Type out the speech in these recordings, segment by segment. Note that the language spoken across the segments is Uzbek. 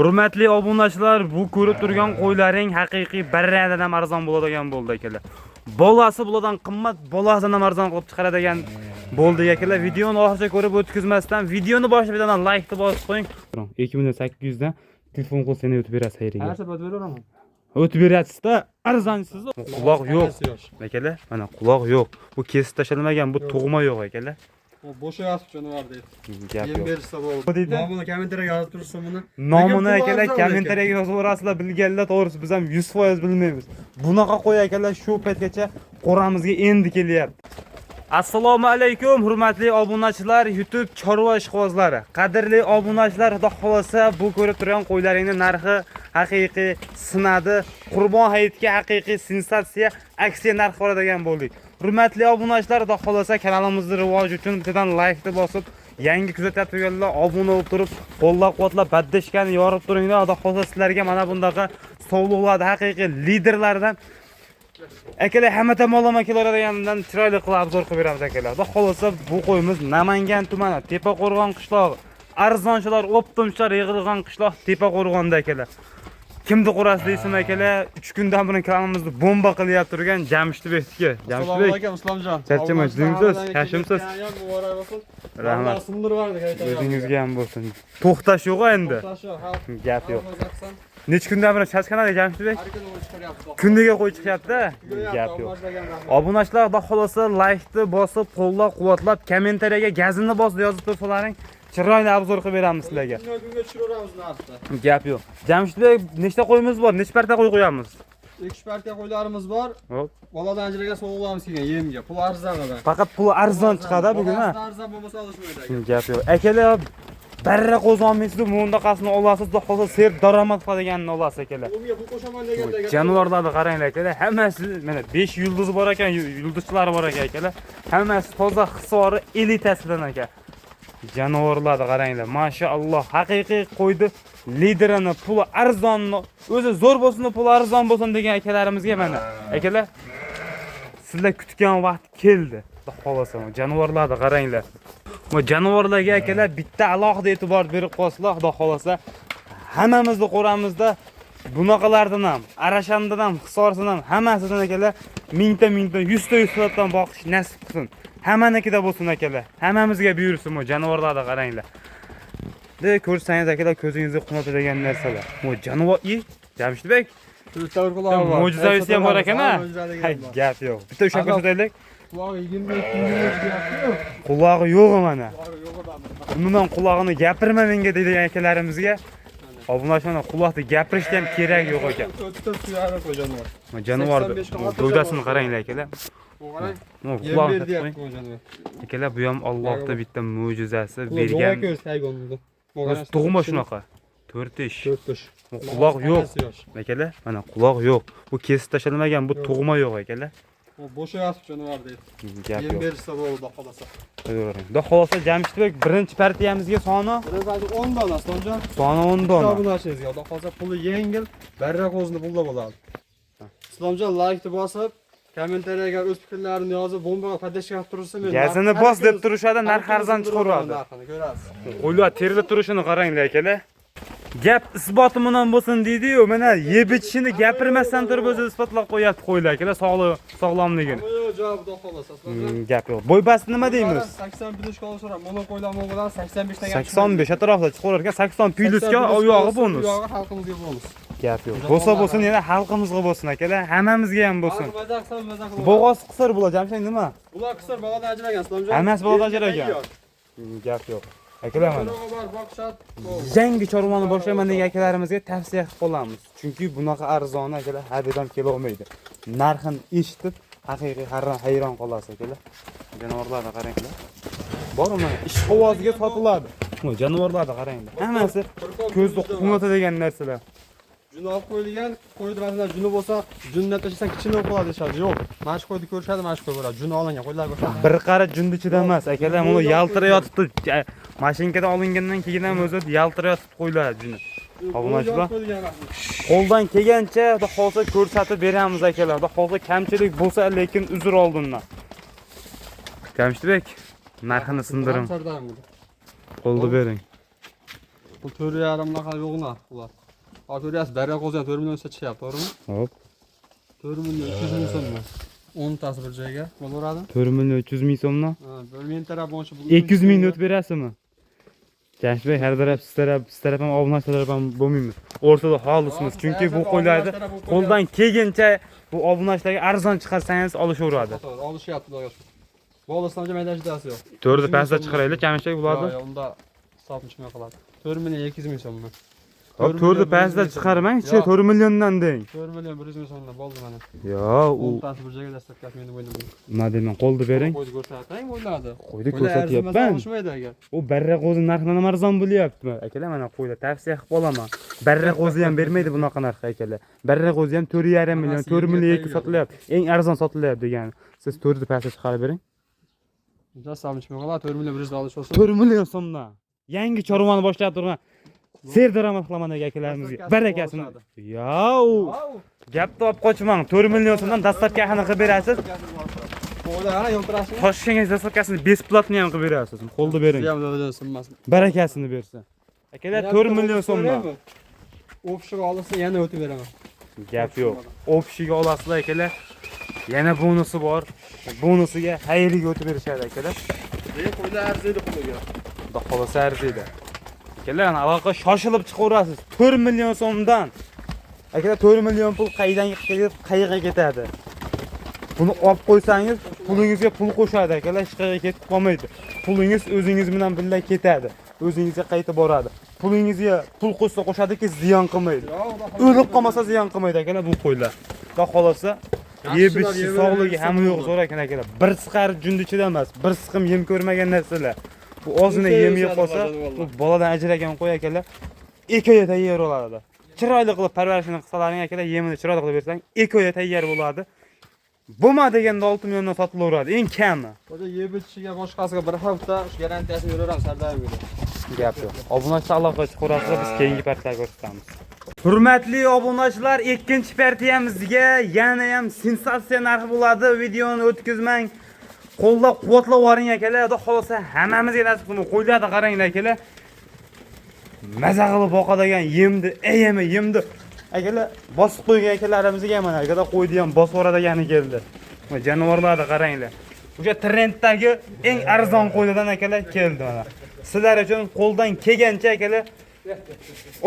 Hurmatli obunachilar, bu ko'rib turgan qo'ylaring haqiqiy barradan ham arzon bo'ladigan bo'ldi akalar. Bolasi bulardan qimmat, bolasidan ham arzon qilib chiqaradigan bo'ldi akalar. Videoni oxirigacha ko'rib o'tkazmasdan videoni boshlabidan like bosib qo'ying. 2800 dan telefon qo'l seni o'tib berasiz xayriga. Har safar o'tiberaman. O'tib berasiz-da, arzonsiz. Quloq yo'q. Akalar, mana quloq yo'q. Bu kesib tashlamagan, bu tug'ma yo'q akalar. O bo'sha yozib jonivor deydi. Gap Yem yo'q. berishsa bo'ldi. Nomini kommentariyga yozib tursa buni. Nomini akalar kommentariyaga yozib o'rasizlar, bilganlar to'g'risi biz ham 100% bilmaymiz. Bunaqa qo'y akalar shu paytgacha qo'ramizga endi kelyapti. Assalomu alaykum hurmatli obunachilar, YouTube chorva ishqibozlari. Qadrli obunachilar, xudo xolasa bu ko'rib turgan qo'ylaringning narxi haqiqiy sinadi. Qurbon hayitiga haqiqiy sensatsiya aksiya narxi oladigan bo'ldik. Hurmatli obunachilar, xudo xolasa kanalimizning rivoji uchun bittadan like deb bosib, yangi kuzatyaptiganlar obuna bo'lib turib, qo'llab-quvvatlab, baddashkani yorib turinglar. Xudo xolasa sizlarga mana bundaqa sovg'alarni haqiqiy liderlardan akalar hamma tomonlama keladiganidan chiroyli qilib obzor qilib beramiz akalar. Xudo xolasa bu qo'yimiz Namangan tumani Tepaqo'rg'on qishlog'i. Arzonchilar optimchilar yig'ilgan qishloq Tepaqo'rg'onda akalar. Kimni qo'rasiz deysiz akalar? 3 kundan beri kanalimizni bomba qilyapti turgan Jamshidbekniki. Assalomu alaykum Islomjon. Charchamak, dinsiz, kashimsiz. Muborak bo'lsin. Rahmat. Sindirvardi aytayapman. O'zingizga ham bo'lsin. To'xtash yo'q endi. Gap yo'q. Necha kundan beri chashkanada Jamshidbek? Har kuni chiqaryapti. Kundiga qo'yib chiqyapti. Gap yo'q. Obunachilar, xudo xolasa like-ni bosib, qo'llab-quvvatlab, kommentariyaga gazini bosib yozib tursalaring, chiroyli obzor qilib beramiz sizlarga. Kunga tushiramiz narxni. Gap yo'q. Jamshidbek, nechta qo'yimiz bor? Nechta parta qo'y qo'yamiz? 2 partiya qo'ylarimiz bor. Hop. Boladan ajragan sovg'alarimiz kelgan yemga. Pul arzonada. Faqat puli arzon chiqadi bugun, ha? Arzon bo'lmasa olishmaydi. Gap yo'q. Akalar, barra qo'zonmaysiz, mundaqasini olasiz, xudo xolasa serb daromad qiladiganini olasiz akalar. Unga pul qo'shaman deganda. Jonivorlarni qaranglar akalar. Hammasi mana 5 yulduzi bor ekan, yulduzchilari bor ekan akalar. Hammasi toza hisori elitasidan aka. Jonivorlarni qaranglar. Mashaalloh, haqiqiy qo'ydi liderini, puli arzonni, o'zi zo'r bo'lsin, puli arzon bo'lsin degan akalarimizga mana. Akalar, sizlar kutgan vaqt keldi. Xudo xolasa, jonivorlarni qaranglar. Bu jonivorlarga akalar bitta alohida e'tibor berib qo'ysizlar, xudo xolasa. Hammamizni qo'ramizda bunaqalardan ham, arashandan ham, hisorsidan ham hammasidan akalar mingta, 100ta boqish nasib qilsin. Hammanikida bo'lsin akalar. Hammamizga buyursin bu jonivorlarni qaranglar. De ko'rsangiz akalar ko'zingizga qunotadigan narsalar. Bu jonivor, Jamshidbek, mo'jizaviy ham bor ekan-a? Gap yo'q. Bitta o'sha ko'rsataylik. Qulog'i 22 Qulog'i yo'q mana. Umuman qulog'ini gapirma menga deydigan akalarimizga obunachilar quloqni gapirishga ham kerak yo'q ekan. O'tda suyari qo'yganlar. Jonivorni g'o'dasini qaranglar akalar. Qarang. Quloqni deyapti qo'yganlar. akalar, bu ham Allohning bitta mo'jizasi bergan. O'zi tug'ma shunaqa. 4 ish. Quloq yo'q. Akalar, mana quloq yo'q. Bu kesib tashlamagan, bu tug'ma yo'q akalar. O bo'sha yozib jonivor deydi. Gap Yem yo'q. berishsa bo'ldi xolasa. Xudo xolasa Jamshidbek birinchi partiyamizga soni Birinchi 10 dona Islomjon. soni 10 dona. Obunachingizga xudo xolasa puli yengil, barra qo'zni pulda bo'ladi. Islomjon like-ni bosib, kommentariyaga o'z fikrlarini yozib, bombaga podashka qilib tursa men Gazini bos deb turishadi, narx arzon chiqaradi. Ko'rasiz. Qo'ylar terilib turishini qaranglar akalar. Gap isboti bilan bo'lsin deydi-yu, mana yeb ichishini gapirmasdan turib o'zi isbotlab qo'yapti qo'ylar akalar, sog'lomligini. Yo'q, javob xudo xolasa. Gap yo'q. Bo'ybasti nima deymiz? 80 plyuska olishar, mono qo'ylarmi bilan 85 taga. 85 atrofida chiqarar ekan, 80 plyuska oyog'i bonus. Oyog'i xalqimizga bonus. Gap yo'q. Bo'lsa bo'lsin, yana xalqimizga bo'lsin akalar, hammamizga ham bo'lsin. Bo'g'oz qisir bular, Jamshid nima? Bular qisir boladan ajragan Islomjon. Hammasi boladan ajragan. Gap yo'q. Akalar mana yangi chorvani boshlayman degan akalarimizga tavsiya qilib qolamiz. Chunki bunaqa arzon akalar har yerdan kela olmaydi. Narxini eshitib haqiqiy hayron qolasiz akalar. Jonivorlarni qaranglar. Bormi? Ish qovoziga sotiladi. Bu jonivorlarni qaranglar. Hammasi ko'zni quvnatadigan narsalar. Juni olib qo'yilgan, qo'ydi masalan juni bo'lsa, junni tashlasang kichkina bo'lib qoladi deyshadi. Yo'q, mana shu qo'yni ko'rishadi, mana shu qo'y bo'ladi. Juni olingan qo'ylar ko'rishadi. Bir qara junni ichida emas, akalar, buni yaltirayotibdi. Mashinkada olingandan keyin ham o'zi yaltirayotibdi qo'ylar juni. Obunachilar qo'ldan kelgancha xudo xolsa ko'rsatib beramiz akalar. Xudo xolsa kamchilik bo'lsa, lekin uzr oldindan. Jamshidbek, narxini sindirim. Qo'lni bering. Bu 4,5 naqa yo'qlar ular. Hozir ko'ryapsiz, barra qo'zi ham 4 million so'chyapti, to'g'rimi? Hop. 4 million 200 ming so'mmi? 10 tasi bir joyga bo'laveradi. 4 million 300 ming so'mdan. Ha, men taraf bo'yicha 200 ming o'tib berasizmi? Jamshid her taraf siz taraf ham obunachilar ham bo'lmaymiz. O'rtada xolismiz. Chunki bu qo'ylarni qo'ldan kelgancha bu obunachilarga arzon chiqarsangiz olishaveradi. To'g'ri, olishyapti ular. Bo'listoncha maydonchasi yo'q. 4 pastda chiqaraylik, Jamshid bularni. Yo'q, unda hisobni chiqmay qoladi. 4 million 200 ming so'mmi? Hop 4 pastda chiqarmang-chi, 4 milliondan deng. 4 million 100 ming so'mdan bo'ldi mana. Yo, u 10 tasi bir joyga dastlab meni bo'ynim. nima deyman, qo'lni bering. Qo'yni ko'rsatang, o'yladi. Qo'yni ko'rsatyapman. Olishmaydi agar. U barra qo'zi narxidan arzon bo'lyapti. Akalar mana qo'ylar tavsiya qilib qolaman. Barra qo'zi ham bermaydi bunaqa narxga akalar. Barra qo'zi ham 4,5 million, 4 million 2 sotilyapti. Eng arzon sotilyapti degani. Siz 4 pastga chiqarib bering. Uncha hisobni chiqmay qoladi, 4 million 100 olish olsa. 4 million so'mdan. Yangi chorvani boshlab turgan ser daromad qilaman degan akalarimizga. Barakasini. Yo'q. Gap topib qochmang. 4 million so'mdan dastlabkini qilib berasiz. Qo'ylar ana yo'ltirashni. Toshkentga dastlabkasini besplatni ham qilib berasiz. Qo'lda bering. Ham sinmasin. Barakasini bersin. Akalar 4 million so'mdan. O'pishga olsa yana o'tib beraman. Gap yo'q. O'pishiga olasizlar akalar. Yana bonusi bor. Bonusiga xayriga o'tib berishadi akalar. Qo'ylar arziydi puliga. Xudo xolasa arziydi. Akalar, aloqa shoshilib chiqaverasiz. 4 million so'mdan. Akalar 4 million pul qaydan kelib, qayerga ketadi? Buni olib qo'ysangiz, pulingizga pul qo'shadi akalar, hech qayerga ketib qolmaydi. Pulingiz o'zingiz bilan birga ketadi. O'zingizga qaytib boradi. Pulingizga pul qo'shsa qo'shadiki, ziyon qilmaydi. O'lib qolmasa ziyon qilmaydi akalar bu qo'ylar. Xudo xolasa yebishi, sog'ligi hamma yo'q zo'r ekan akalar. Bir siqar junda ichida emas, bir siqim yem ko'rmagan narsalar. Bu ozgina yem yeb qolsa, bu boladan ajragan qo'y akalar 2 oyda tayyor bo'ladi. Chiroyli qilib parvarishini qilsalaring akalar, yemini chiroyli qilib bersang, 2 oyda tayyor bo'ladi. Bo'lma deganda 6 milliondan sotilaveradi, eng kami. O'sha yeb ichiga boshqasiga bir hafta garantiyasini beraveramiz, sardoim yo'q. Gap yo'q. Obunachilar aloqa chiqarasiz, biz keyingi partda ko'rsatamiz. Hurmatli obunachilar, ikkinchi partiyamizga yana ham sensatsiya narxi bo'ladi. Videoni o'tkazmang. Qo'llab quvvatlab yuboring akalar. Xudo xolasa hammamizga nasib qilsin. Qo'ylarni qaranglar akalar. Maza qilib boqadigan yemni akalar bosib qo'ygan akalarimizga mana akalar qo'ydi ham bosib yuboradigani keldi. Jonivorlarni qaranglar. O'sha trenddagi eng arzon qo'ylardan akalar keldi mana. Sizlar uchun qo'ldan kelgancha akalar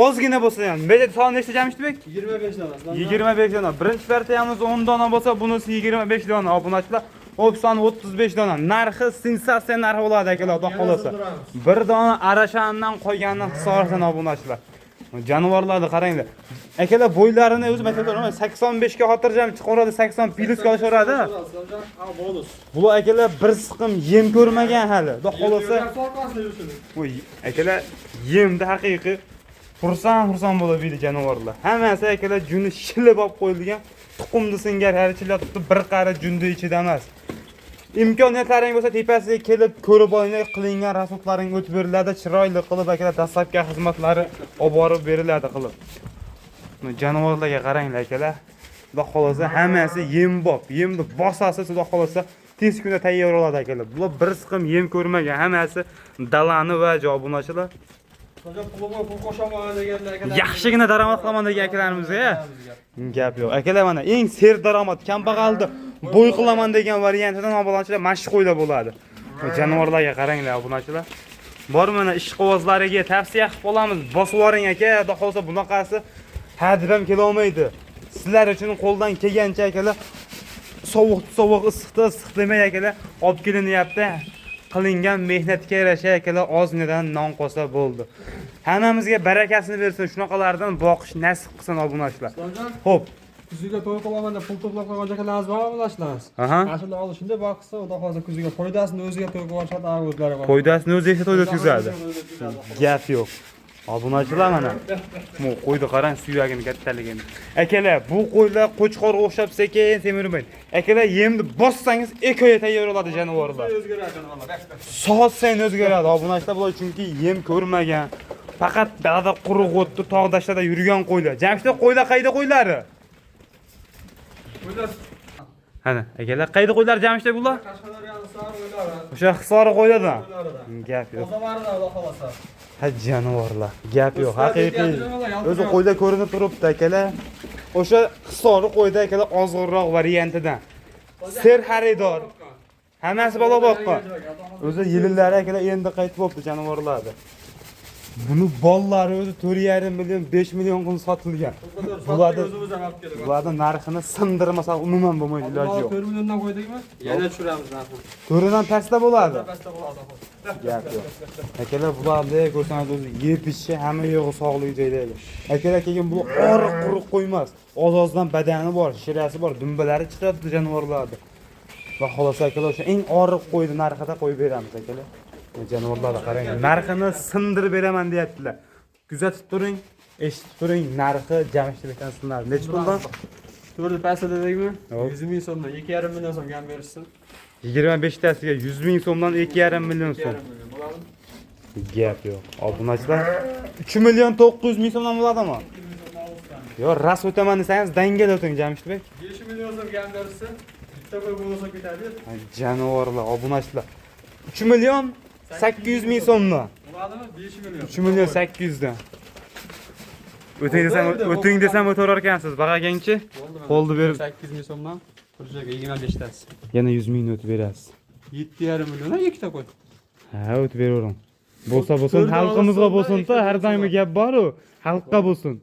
ozgina bo'lsa ham. Bejat soni nechta Jamshidbek? 25 dona. 25 dona. Birinchi partiyamiz 10 dona bo'lsa, bunisi 25 dona. Obunachilar opsioni 35 dona. Narxi sensatsiya narxi bo'ladi akalar, xudo xolasa. Bir dona arashandan qolganini hisoblasan obunachilar. Jonivorlarni qaranglar. Akalar bo'ylarini o'zim aytaman, 85 ga xotirjam chiqaradi, 80 plyusga olishaveradi. Bonus. Bular akalar bir siqim yem ko'rmagan hali. Xudo xolasa. Voy, akalar yemda haqiqiy xursand bo'lib yedi jonivorlar. Hammasi akalar juni shilib olib qo'yilgan, tuxumni singar harichilar tutib bir qari junda ichida emas. Imkoniyatlaring bo'lsa tepasiga kelib ko'rib olinglar, qilingan rasotlaring o'tib beriladi, chiroyli qilib akalar dastlabki xizmatlari olib borib beriladi qilib. Jonivorlarga qaranglar akalar. Xudo xolasa hammasi yemni bosasiz, xudo xolasa tez kunda tayyor bo'ladi akalar. Bular bir siqim yem ko'rmagan, hammasi dalani va obunachilar. Pul qo'shaman deganlar akalar. Yaxshigina daromad qilaman degan akalarimizga gap yo'q. Akalar mana eng ser daromad, kambag'alni bo'y qilaman degan variantidan obunachilar mashq qo'ylar bo'ladi. Jonivorlarga qaranglar obunachilar. Bor mana ishqibozlariga tavsiya qilib qolamiz. Bosib yuboring aka, xudo xolasa bunaqasi hadib ham kela olmaydi. Sizlar uchun qo'ldan kelgancha akalar sovuq issiqda demay akalar olib kelinyapti. Qilingan mehnatga yarasha akalar ozginadan non qolsa bo'ldi. Hammamizga barakasini bersin, shunaqalardan boqish nasib qilsin obunachilar. Xo'p, kuziga to'y qilaman deb pul to'plab qo'ygan joylarimiz bormi obunachilarimiz? Aha. Ashula olishinde boqsa, xudo xolasa kuziga foydasini o'ziga to'y qilishadi, o'zlari bor. Foydasini o'zi esa to'yda o'tkazadi. Gap yo'q. Obunachilar mana. Bu qo'yni qarang, suyagini kattaligini. Akalar, bu qo'ylar qo'chqorga o'xshab sekin semirmaydi. Akalar, yemni bossangiz ekoya tayyor bo'ladi jonivorlar. Soat sayin o'zgaradi obunachilar, bular chunki yem ko'rmagan, faqat dalada quruq o'tni tog' dashtlarda yurgan qo'ylar. Jamshidda qo'ylar qayda qo'ylari? Qani, akalar, qayda qo'ylar jamishda bular? Qashqadaryoning sari o'ylari. O'sha Hisori qo'ylardan. Gap yo'q. Qo'zavarida Xudo xolasa. Ha jonivorlar. Gap yo'q, haqiqiy. O'zi qo'yda ko'rinib turibdi akalar. O'sha Hisori qo'yda akalar ozg'inroq variantidan. Ser xaridor. Hammasi bola boqqan. O'zi yillari akalar endi qaytib bo'libdi jonivorlarni. Buni bollari o'zi 4,5 million, 5 million qilib sotilgan. Bularning narxini sindirmasa umuman bo'lmaydi, iloji yo'q. 4 milliondan qo'ydikmi? Yana tushiramiz narxini. To'ridan pastda bo'ladi. Pastda bo'ladi. Gap yo'q. Akalar bularni ko'rsangiz o'zi yeb-ichishi hamma yo'g'i sog'ligi joydagi. Akalar keyin bu oriq quruq qo'ymas. Oz-ozdan badani bor, shirasi bor, dumbalari chiqadi jonivorlarni. Va xolos akalar o'sha eng oriq qo'ydi narxida qo'yib beramiz akalar. Jonivorlarga qarang, narxini sindirib beraman deyaptilar. Kuzatib turing, eshitib turing, narxi Jamshidbekdan sinadi. Necha puldan? 4 pasta dedikmi? 100 ming so'mdan 2,5 million so'mga ham berishsin. 25 tasiga 100 ming so'mdan 2,5 million so'm. Gap yo'q. Obunachilar 3 million 900 ming so'mdan bo'ladimi? Yo, ras o'taman desangiz dangal o'ting Jamshidbek. 5 million so'mga ham berishsin. Bitta qo'y bo'lsa ketadi. Jonivorlar, obunachilar. 3 million 800 ming so'mdan. Bo'ladimi? 5 million. 3 million 800 dan. O'ting desam o'tarar ekansiz. Bag'agangchi? Qo'lni berib 8 ming so'mdan projaga 25 tasi. yana 100 ming o'tib berasiz. 7,5 milliondan ikkita qo'y. Ha, o'tib beravering. Bo'lsa bo'lsin, xalqimizga bo'lsin-da, har doim gap bor-ku, xalqqa bo'lsin.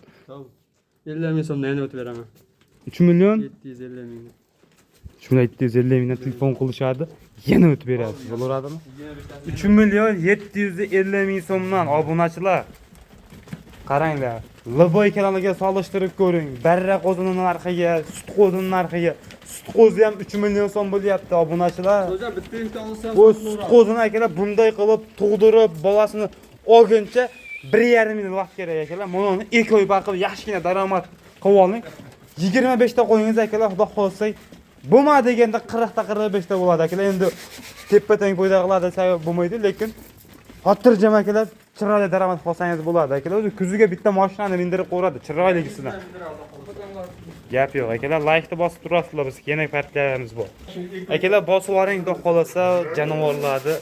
50 ming so'mdan yana o'tib beraman. 3 million 750 ming. 3 million 750 mingdan telefon qilishadi, yana o'tib berasiz. Bo'laveradimi? 3 million 750 ming so'mdan obunachilar. Qaranglar, Liboy kanaliga solishtirib ko'ring. Barra qo'zining narxiga, sut qo'zining narxiga. Sut qo'zi ham 3 million so'm bo'lyapti obunachilar. Hozir bitta ikkita olsam, Bu sut qo'zini akalar bunday qilib tug'dirib, bolasini olguncha 1,5 ming vaqt kerak akalar. Mana uni 2 oy baqib yaxshigina daromad qilib oling. 25 ta qo'yingiz akalar, xudo xolsa bo'lmadi deganda 40 ta 45 ta bo'ladi akalar. Endi tepa-teng foydalanadi sabab bo'lmaydi, lekin xotirjam akalar chiroyli daromad olsangiz bo'ladi akalar. O'zi kuziga bitta mashinani mindirib qo'yadi chiroyligisidan. Gap yo'q akalar, like-ni bosib turasizlar, biz yana partiyalarimiz bor. Akalar bosib yuboring, xudo xolasa jonivorlarni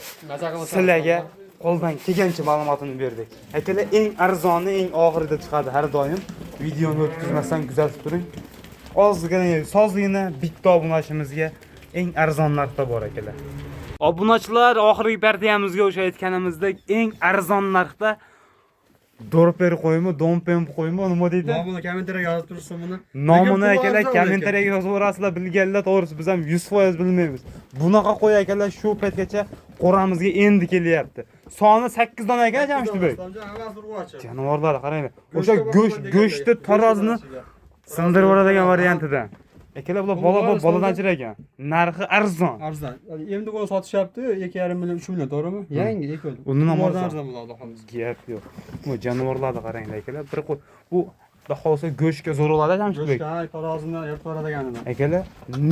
sizlarga qo'ldan kelgancha ma'lumotini berdik. Akalar eng arzoni eng oxirida chiqadi har doim. Videoni o'tkazmasdan kuzatib turing. Ozgina sozligina bitta obunachimizga eng arzon narxda bor akalar. Obunachilar, oxirgi partiyamizga o'sha aytganimizdek eng arzon narxda Dorper qo'ymi, Dompen qo'ymi, nima deydi? Nomini kommentariyaga yozib tursin buni. Nomini akalar kommentariyaga yozib o'rasizlar, bilganlar to'g'risi biz ham 100% bilmaymiz. Bunaqa qo'y akalar shu paytgacha qo'ramizga endi kelyapti. Soni 8 dona ekan Jamshidbek. Jonivorlar qaranglar. O'sha go'shtni tarozini sindirib yuboradigan variantidan. Akalar bular boladan chir ekan. Narxi arzon. Arzon. Endi qo'y sotishyapti, 2,5 million, 3 million, to'g'rimi? Yangi ekol. Undan ham arzon bo'ladi xolos. Gap yo'q. Bu jonivorlarni qaranglar akalar. Bir qo'y bu xolos go'shtga zo'r bo'ladi Jamshidbek. Go'shtga tarozidan yurib boradiganidan. Akalar,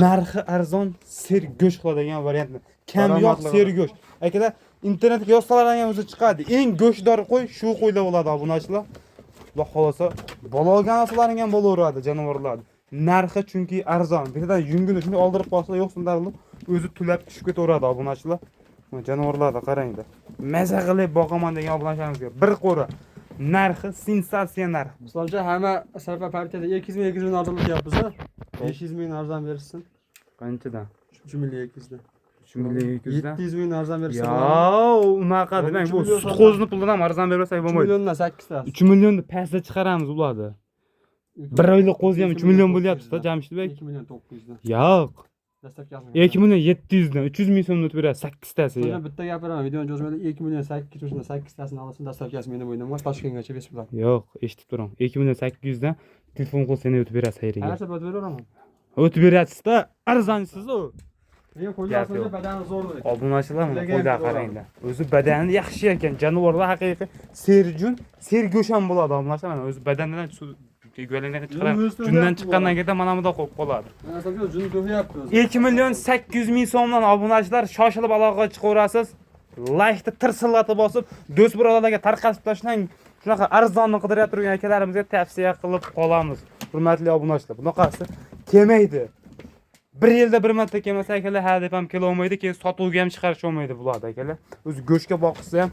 narxi arzon, ser go'sht qiladigan variant. Kam yo'q ser go'sht. Akalar, internetga yozsalaring ham o'zi chiqadi. Eng go'shtdor qo'y shu qo'ylar bo'ladi obunachilar. Va xolosa bola olgan asolaring ham bo'laveradi jonivorlar. Narxi chunki arzon. Bittadan yungini shunday oldirib qo'ysa yo'qsinlar o'zi tulab tushib ketaveradi obunachilar. Jonivorlarga qaranglar. Maza qilib boqaman degan obunachilarimizga bir qo'ra. Narxi sensatsiya narx. Misolcha hamma sarfa partiyada 200 ming arzon qilyapmiz. 500 ming arzon berishsin. Qanchadan? 3 million 200 dan. 3 million 200 dan. 700 ming arzon bersa Yo, unaqa demang, bu sut qo'zini pulidan ham arzon bermasak 3 bo'lmaydi. milliondan 8 tasi. 3 millionni pastga chiqaramiz ularni. Bir oylik qo'zi ham 3 million bo'lyapti-da Jamshidbek. 2 million 900 dan. Yo'q. Dastavkasini. 2 million 700 dan 300 ming so'mni o'tib beradi 8 tasiga. Mana bitta gapiraman, videoni cho'zmaydi. 2 million 800 dan 8 tasini olasan, dastavkasi meni bo'ynimga Toshkentgacha besplat. Yo'q, eshitib turing. 2 million 800 dan telefon qilib seni o'tib berasiz xayriga. Har safar o'tib O'tib berasiz-da, arzonsiz-ku. Men qo'yganimda badani zo'r edi. Obunachilar mana qo'yda qaranglar. O'zi badani yaxshi ekan. Jonivorlar haqiqiy serjun, sergo'sh ham bo'ladi obunachilar. Mana o'zi badanidan go'langan chiqaradi. Jundan chiqqandan keyin mana bunda qo'yib qoladi. Mana aslida juni to'yapti o'zi. 2 million 800 ming so'mdan obunachilar shoshilib aloqaga chiqaverasiz. Like-ni tirsillatib bosib, do'st birodarlarga tarqatib tashlang. Shunaqa arzonni qidirib turgan akalarimizga tavsiya qilib qolamiz. Hurmatli obunachilar, bunaqasi kelmaydi. bir yilda bir marta kelmasa akalar ha deb ham kela olmaydi, keyin sotuvga ham chiqarish olmaydi bularni akalar. O'zi go'shtga boqsa ham,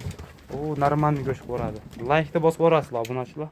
o normalniy go'sht bo'ladi. Like-da bosib borasizlar obunachilar.